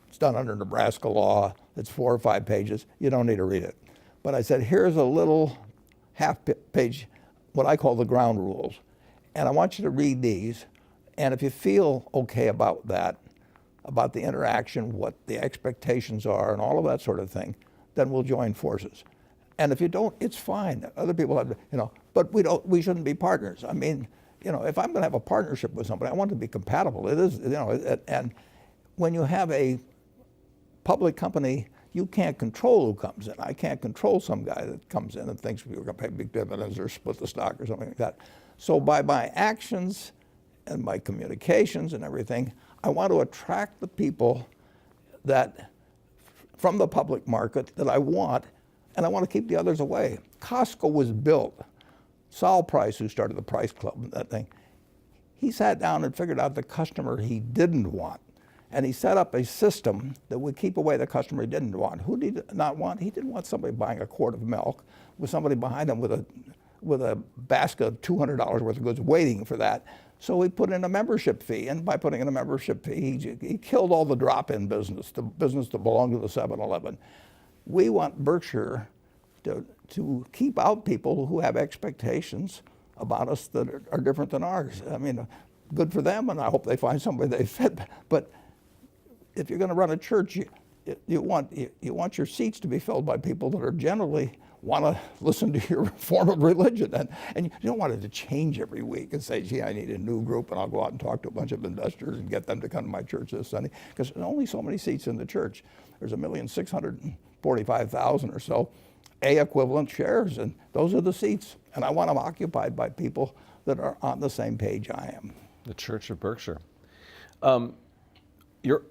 It's done under Nebraska law. It's 4 or 5 pages. You don't need to read it. But I said, here's a little half-page, what I call the ground rules, and I want you to read these, and if you feel okay about that, about the interaction, what the expectations are, and all of that sort of thing, then we'll join forces. And if you don't, it's fine. Other people have, you know, but we shouldn't be partners. I mean, you know, if I'm going to have a partnership with somebody, I want it to be compatible. It is, you know, and when you have a public company, you can't control who comes in. I can't control some guy that comes in and thinks we're going to pay big dividends or split the stock or something like that. So by my actions and my communications and everything, I want to attract the people that, from the public market, that I want, and I want to keep the others away. Costco was built. Saul Price, who started the Price Club and that thing, he sat down and figured out the customer he didn't want. And he set up a system that would keep away the customer he didn't want. Who did he not want? He didn't want somebody buying a quart of milk with somebody behind him with a basket of $200 worth of goods waiting for that. So he put in a membership fee, and by putting in a membership fee, he killed all the drop-in business, the business that belonged to the 7-Eleven. We want Berkshire to keep out people who have expectations about us that are different than ours. I mean, good for them, and I hope they find somebody they fit. But if you're going to run a church, you want your seats to be filled by people that are generally want to listen to your form of religion, and you don't want it to change every week and say, gee, I need a new group, and I'll go out and talk to a bunch of investors and get them to come to my church this Sunday, because there's only so many seats in the church. There's 1,645,000 or so A equivalent shares, and those are the seats, and I want them occupied by people that are on the same page I am. The Church of Berkshire.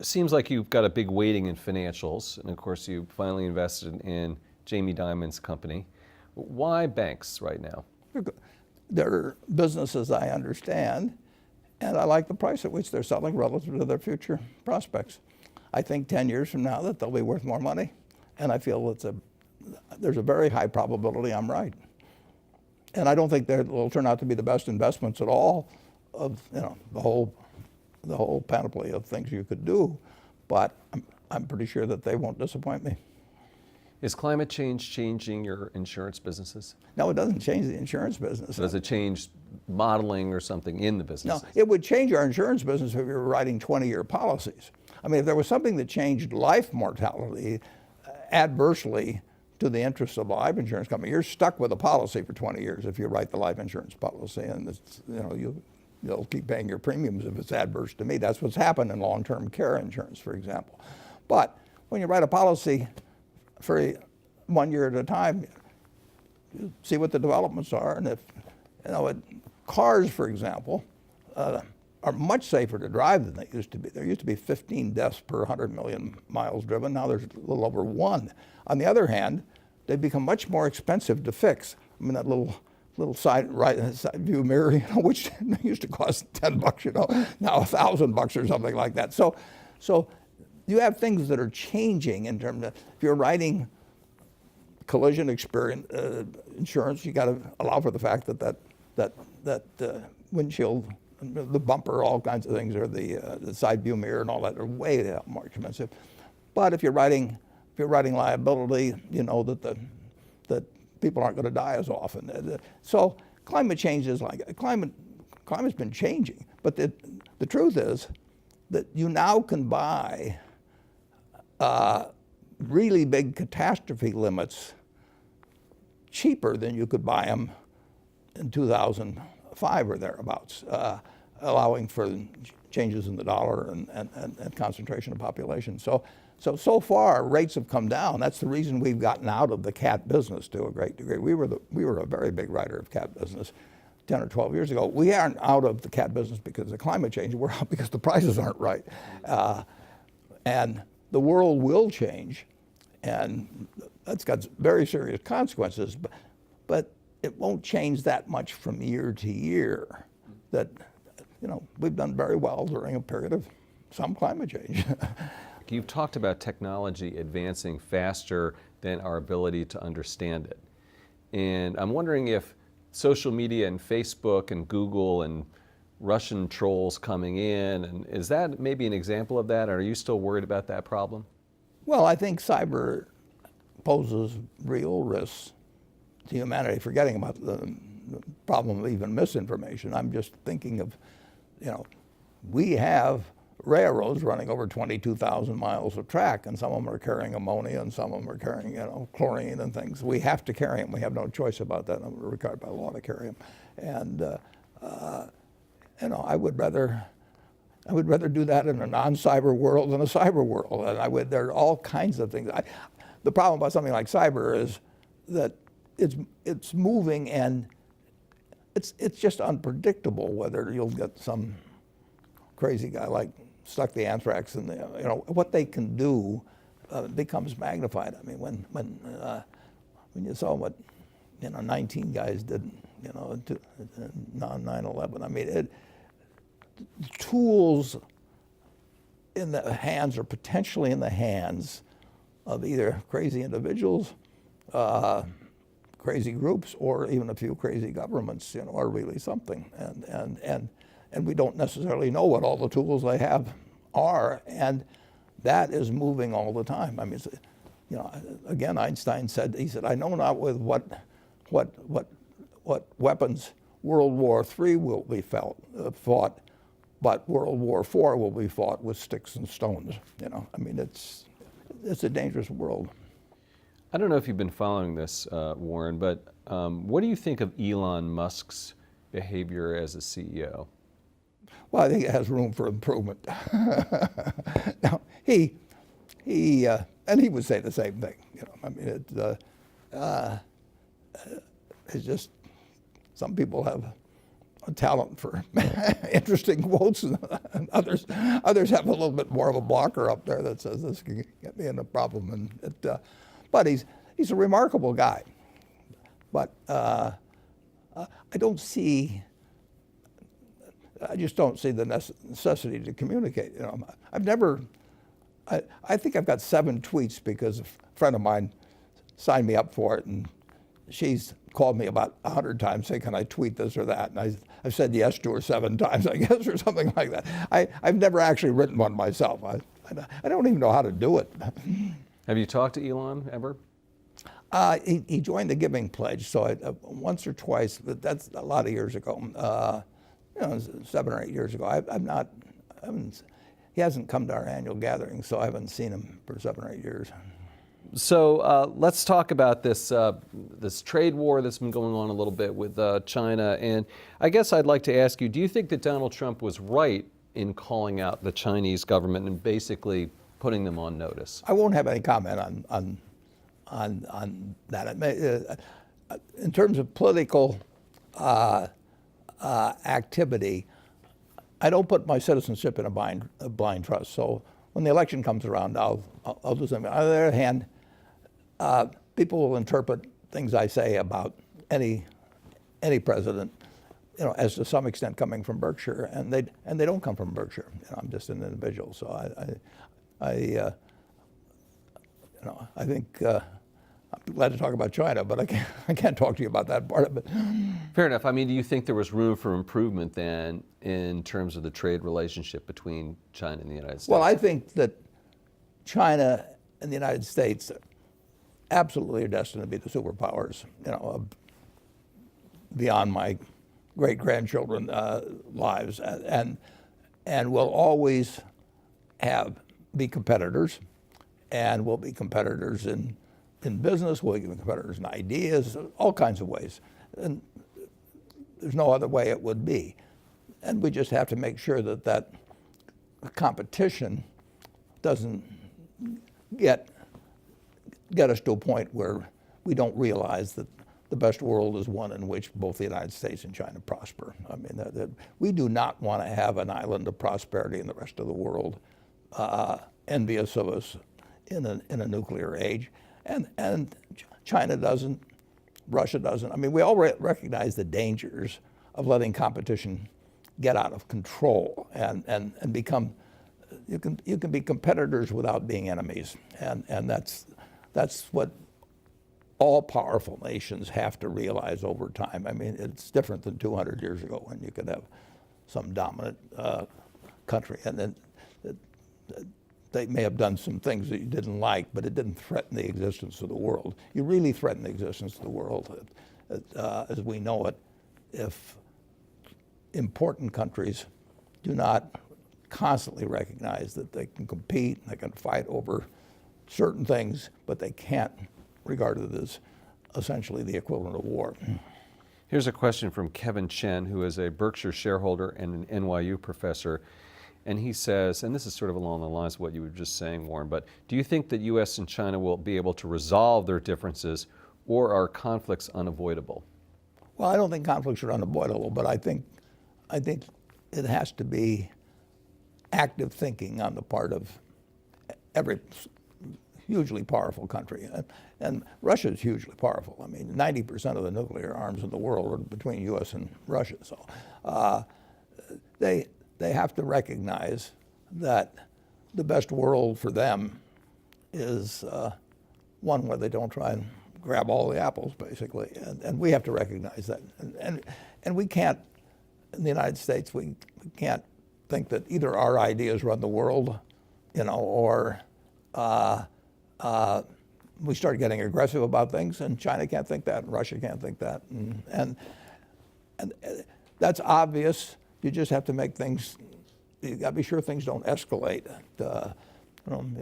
Seems like you've got a big weighting in financials, and of course you finally invested in Jamie Dimon's company. Why banks right now? They're businesses I understand, and I like the price at which they're selling relative to their future prospects. I think 10 years from now that they'll be worth more money, and I feel there's a very high probability I'm right. And I don't think they will turn out to be the best investments at all of, you know, the whole panoply of things you could do, but I'm pretty sure that they won't disappoint me. Is climate change changing your insurance businesses? No, it doesn't change the insurance business. Does it change modeling or something in the business? No, it would change our insurance business if we were writing 20-year policies. I mean, if there was something that changed life mortality adversely to the interests of a life insurance company, you're stuck with a policy for 20 years if you write the life insurance policy, and it's, you know, you'll keep paying your premiums if it's adverse to me. That's what's happened in long-term care insurance, for example. But when you write a policy for 1 year at a time, you see what the developments are, and if, you know, cars, for example, are much safer to drive than they used to be. There used to be 15 deaths per 100 million miles driven. Now there's a little over 1. On the other hand, they've become much more expensive to fix. I mean, that little little side view mirror, which used to cost $10, now $1,000 or something like that. So you have things that are changing in terms of, if you're writing collision insurance, you got to allow for the fact that windshield, the bumper, all kinds of things, or the side view mirror and all that are way more expensive. But if you're writing liability, you know that people aren't going to die as often. So climate change is climate's been changing. But the truth is that you now can buy really big catastrophe limits cheaper than you could buy them in 2005 or thereabouts, allowing for changes in the dollar and concentration of population. So far, rates have come down. That's the reason we've gotten out of the cat business to a great degree. We were a very big writer of cat business 10 or 12 years ago. We aren't out of the cat business because of climate change. We're out because the prices aren't right. And the world will change, and that's got very serious consequences, but it won't change that much from year to year. That, we've done very well during a period of some climate change. You've talked about technology advancing faster than our ability to understand it. And I'm wondering if social media and Facebook and Google and Russian trolls coming in, and is that maybe an example of that? Are you still worried about that problem? Well, I think cyber poses real risks to humanity, forgetting about the problem of even misinformation. I'm just thinking of, we have railroads running over 22,000 miles of track, and some of them are carrying ammonia, and some of them are carrying, chlorine and things. We have to carry them. We have no choice about that. We're required by law to carry them. And I would rather do that in a non-cyber world than a cyber world. And there are all kinds of things. The problem about something like cyber is that it's moving, and it's just unpredictable whether you'll get some crazy guy like stuck the anthrax in the, what they can do becomes magnified. I mean, when you saw what 19 guys did, on 9/11. I mean, tools in the hands, or potentially in the hands, of either crazy individuals, crazy groups, or even a few crazy governments, are really something. And we don't necessarily know what all the tools they have are, and that is moving all the time. I mean, again, Einstein said, I know not with what weapons World War III will be fought, but World War IV will be fought with sticks and stones. I mean, it's a dangerous world. I don't know if you've been following this, Warren, but what do you think of Elon Musk's behavior as a CEO? Well, I think it has room for improvement. Now, he and he would say the same thing. I mean, it's just, some people have a talent for interesting quotes, and others have a little bit more of a blocker up there that says this can get me in a problem. But he's a remarkable guy. But I just don't see the necessity to communicate. I think I've got 7 tweets because a friend of mine signed me up for it, and she's called me about 100 times saying, can I tweet this or that? And I've said yes to her 7 times, I guess, or something like that. I've never actually written one myself. I don't even know how to do it. Have you talked to Elon ever? He joined the Giving Pledge, so once or twice, but that's a lot of years ago. 7 or 8 years ago. He hasn't come to our annual gathering, so I haven't seen him for 7 or 8 years. So let's talk about this trade war that's been going on a little bit with China. And I guess I'd like to ask you, do you think that Donald Trump was right in calling out the Chinese government and basically putting them on notice? I won't have any comment on that. In terms of political activity, I don't put my citizenship in a blind trust. So when the election comes around, I'll do something. On the other hand, people will interpret things I say about any any president, as to some extent coming from Berkshire, and they don't come from Berkshire. I'm just an individual, so I think I'm glad to talk about China, but I can't talk to you about that part of it. Fair enough. I mean, do you think there was room for improvement then in terms of the trade relationship between China and the United States? Well, I think that China and the United States absolutely are destined to be the superpowers, beyond my great-grandchildren lives, and will always be competitors, and will be competitors in business, will be competitors in ideas, all kinds of ways. And there's no other way it would be. And we just have to make sure that competition doesn't get us to a point where we don't realize that the best world is one in which both the United States and China prosper. I mean, we do not want to have an island of prosperity in the rest of the world, envious of us in a nuclear age. And China doesn't, Russia doesn't. I mean, we all recognize the dangers of letting competition get out of control and become, you can be competitors without being enemies. And that's what all powerful nations have to realize over time. I mean, it's different than 200 years ago when you could have some dominant country, and then they may have done some things that you didn't like, but it didn't threaten the existence of the world. You really threaten the existence of the world as we know it if important countries do not constantly recognize that they can compete, they can fight over certain things, but they can't regard it as essentially the equivalent of war. Here's a question from Kevin Chen, who is a Berkshire shareholder and an NYU professor. And he says, and this is sort of along the lines of what you were just saying, Warren, but do you think that U.S. and China will be able to resolve their differences, or are conflicts unavoidable? Well, I don't think conflicts are unavoidable, but I think it has to be active thinking on the part of every hugely powerful country. And Russia is hugely powerful. I mean, 90% of the nuclear arms in the world are between U.S. and Russia. So they have to recognize that the best world for them is one where they don't try and grab all the apples, basically. And we have to recognize that. And we can't, in the United States, we can't think that either our ideas run the world, or we start getting aggressive about things, and China can't think that, and Russia can't think that. And that's obvious. You just have to make things, you got to be sure things don't escalate. You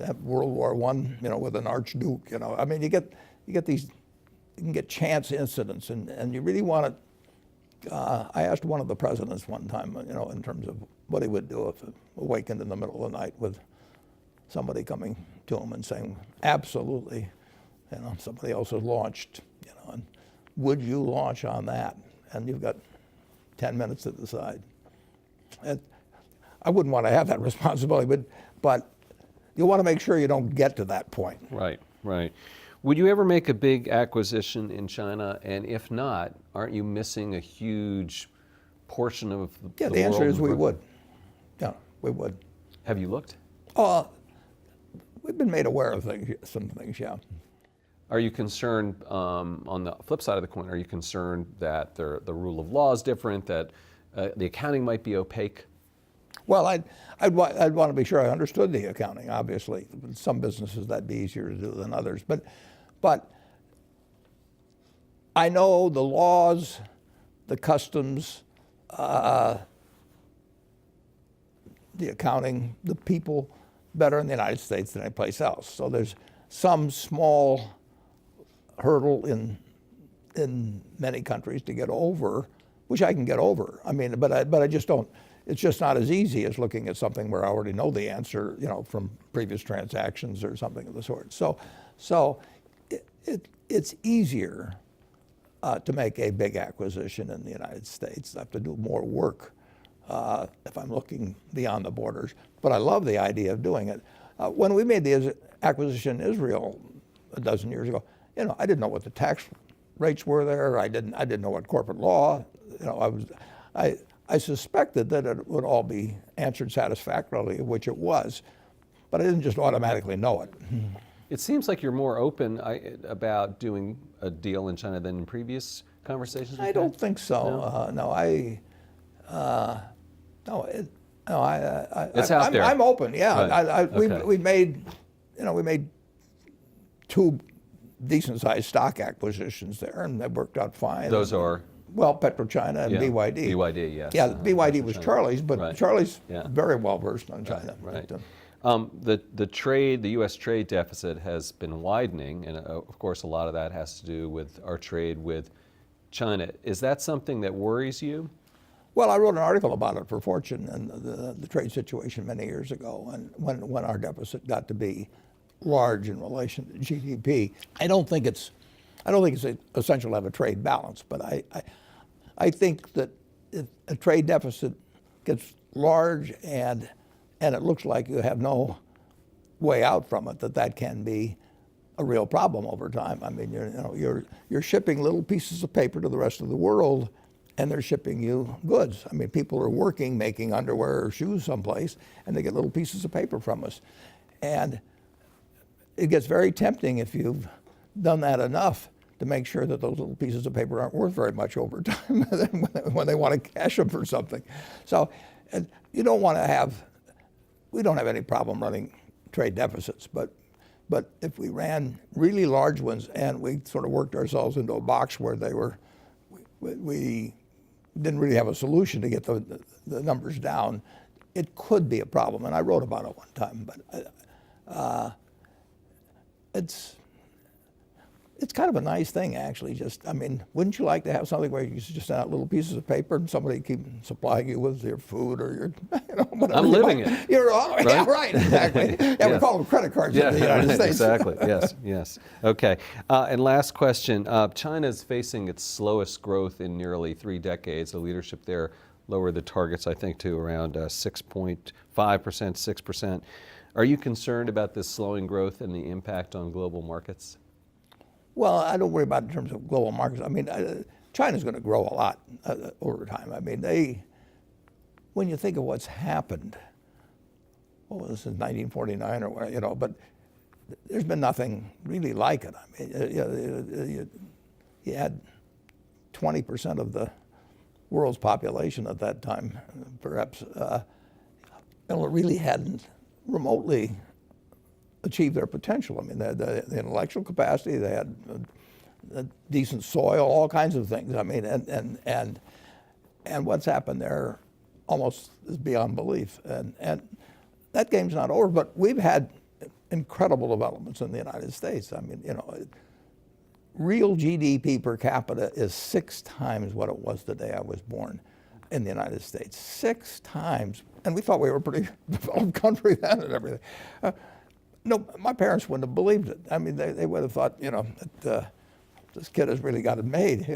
have World War I, with an archduke, I mean, you get these, you can get chance incidents, and you really want to, I asked one of the presidents one time, in terms of what he would do if awakened in the middle of the night with somebody coming to him and saying, absolutely, somebody else has launched, and would you launch on that? And you've got 10 minutes to decide. I wouldn't want to have that responsibility, but you want to make sure you don't get to that point. Right, right. Would you ever make a big acquisition in China? And if not, aren't you missing a huge portion of the world? Yeah, the answer is we would. Yeah, we would. Have you looked? We've been made aware of some things, yeah. Are you concerned, on the flip side of the coin, are you concerned that the rule of law is different, that the accounting might be opaque? Well, I'd want to be sure I understood the accounting, obviously. Some businesses that'd be easier to do than others. But I know the laws, the customs, the accounting, the people better in the United States than any place else. So there's some small hurdle in many countries to get over, which I can get over. I mean, but I just don't. It's just not as easy as looking at something where I already know the answer, from previous transactions or something of the sort. So it's easier to make a big acquisition in the United States. I have to do more work if I'm looking beyond the borders. But I love the idea of doing it. When we made the acquisition in Israel a dozen years ago, I didn't know what the tax rates were there. I didn't know what corporate law. You know, I suspected that it would all be answered satisfactorily, which it was, but I didn't just automatically know it. It seems like you're more open about doing a deal in China than in previous conversations. I don't think so. It's out there. I'm open. Yeah, Right. we made 2 decent-sized stock acquisitions there, and they worked out fine. Those are? Well, PetroChina and BYD. BYD, yes. Yeah, BYD was Charlie's, but Right. Charlie's Yeah. very well versed on China. Right. But, The U.S. trade deficit has been widening, and of course, a lot of that has to do with our trade with China. Is that something that worries you? well, I wrote an article about it for Fortune and the trade situation many years ago, and when our deficit got to be large in relation to GDP. I don't think it's essential to have a trade balance, but I think that if a trade deficit gets large and it looks like you have no way out from it, that can be a real problem over time. I mean, you're shipping little pieces of paper to the rest of the world, and they're shipping you goods. I mean, people are working, making underwear or shoes someplace, and they get little pieces of paper from us. And it gets very tempting if you've done that enough to make sure that those little pieces of paper aren't worth very much over time when they want to cash them for something. So you don't want to have, we don't have any problem running trade deficits, but if we ran really large ones and we sort of worked ourselves into a box where we didn't really have a solution to get the numbers down, it could be a problem. And I wrote about it one time, but it's kind of a nice thing, actually. I mean, wouldn't you like to have something where you just send out little pieces of paper and somebody keep supplying you with your food or your, whatever. I'm living it. You're all, right? Yeah, right, exactly. Yeah, Yes. we call them credit cards in the United States. Exactly, yes. Okay, and last question. China is facing its slowest growth in nearly 3 decades. The leadership there lowered the targets, I think, to around 6.5%, 6%. Are you concerned about this slowing growth and the impact on global markets? Well, I don't worry about it in terms of global markets. I mean, China's going to grow a lot over time. I mean, when you think of what's happened, well, this is 1949 or whatever, but there's been nothing really like it. I mean, you had 20% of the world's population at that time, perhaps, and it really hadn't remotely achieve their potential. I mean, they had the intellectual capacity, they had a decent soil, all kinds of things. I mean, and what's happened there almost is beyond belief. And that game's not over, but we've had incredible developments in the United States. I mean, real GDP per capita is 6 times what it was the day I was born in the United States. 6 times. And we thought we were a pretty developed country then and everything. No, my parents wouldn't have believed it. I mean, they would have thought, that this kid has really got it made.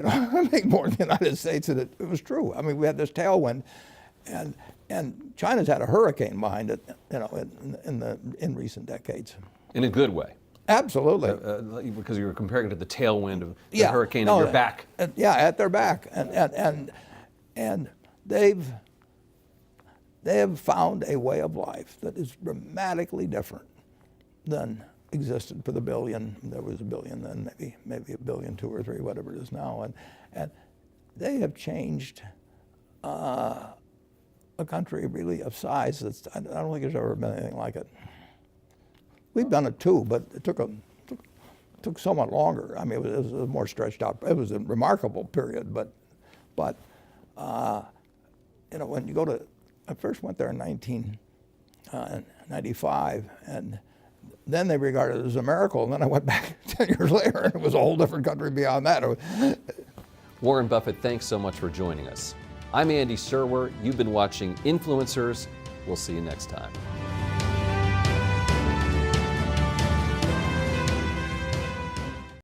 Make more in the United States, and it was true. I mean, we had this tailwind, and China's had a hurricane behind it, in recent decades. In a good way. Absolutely. Because you were comparing it to the tailwind of the Yeah, hurricane no, at your back. Yeah, at their back, and they have found a way of life that is dramatically different than existed for the billion. There was a billion then, maybe a billion, 2 or 3, whatever it is now, and they have changed a country really of size. I don't think there's ever been anything like it. We've done it too, but it took somewhat longer. I mean, it was more stretched out. It was a remarkable period, but when you go to, I first went there in 1995, and then they regarded it as a miracle, and then I went back 10 years later, and it was a whole different country beyond that. Warren Buffett, thanks so much for joining us. I'm Andy Serwer. You've been watching Influencers. We'll see you next time.